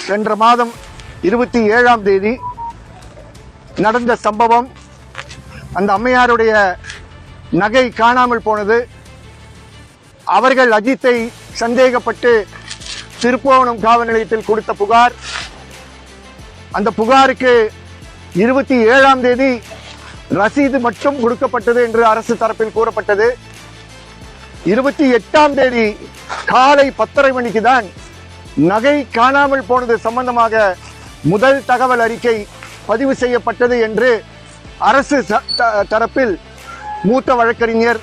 சென்ற மாதம் 27ஆம் தேதி நடந்த சம்பவம். அந்த அம்மையாருடைய நகை காணாமல் போனது. அவர்கள் அஜித்தை சந்தேகப்பட்டு திருப்புவனம் காவல் நிலையத்தில் கொடுத்த புகார். அந்த புகாருக்கு 27ஆம் தேதி ரசீது மட்டும் கொடுக்கப்பட்டது என்று அரசு தரப்பில் கூறப்பட்டது. 28ஆம் தேதி காலை 10:30 மணிக்கு தான் நகை காணாமல் போனது சம்பந்தமாக முதல் தகவல் அறிக்கை பதிவு செய்யப்பட்டது என்று அரசு தரப்பில் மூத்த வழக்கறிஞர்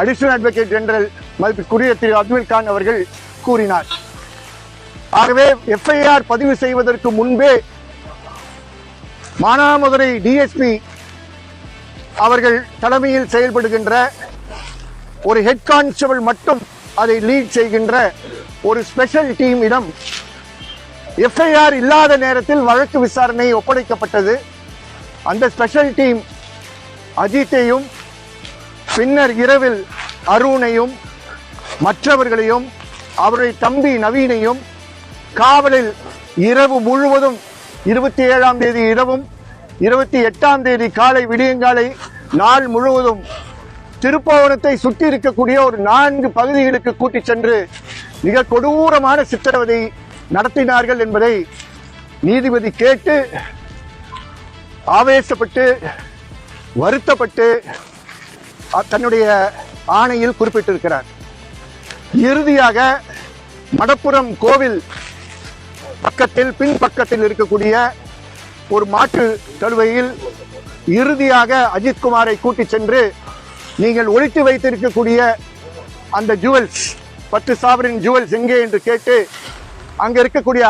அடிஷனல் அட்வொகேட் ஜெனரல் மதிப்பிற்குரிய திரு அப்துல் கான் அவர்கள் கூறினார். ஆகவே எஃப்ஐஆர் பதிவு செய்வதற்கு முன்பே மானாமதுரை டிஎஸ்பி அவர்கள் தலைமையில் செயல்படுகின்ற ஒரு ஹெட் கான்ஸ்டபிள் மட்டும் அதை லீட் செய்கின்ற ஒரு ஸ்பெஷல் டீமிடம் எஃப்ஐஆர் இல்லாத நேரத்தில் வழக்கு விசாரணை ஒப்படைக்கப்பட்டது. அந்த ஸ்பெஷல் டீம் அஜித்தையும் பின்னர் இரவில் அருணையும் மற்றவர்களையும் அவருடைய தம்பி நவீனையும் காவலில் இரவு முழுவதும் 27ஆம் தேதி இரவும் 28ஆம் தேதி காலை விடியங்காலை நாள் முழுவதும் திருப்புவனத்தை சுற்றி இருக்கக்கூடிய ஒரு 4 பகுதிகளுக்கு கூட்டிச் சென்று மிக கொடூரமான சித்திரவதை நடத்தினார்கள் என்பதை நீதிபதி கேட்டு ஆவேசப்பட்டு வருத்தப்பட்டு தன்னுடைய ஆணையில் குறிப்பிட்டிருக்கிறார். இறுதியாக மடப்புரம் கோவில் பக்கத்தில் பின்பக்கத்தில் இருக்கக்கூடிய ஒரு மாற்று தழுவையில் இறுதியாக அஜித்குமாரை கூட்டிச் சென்று நீங்கள் ஒளித்து வைத்திருக்கக்கூடிய அந்த ஜுவல்ஸ் 10 சாவரின் ஜுவல்ஸ் எங்கே என்று கேட்டு அங்க இருக்கக்கூடிய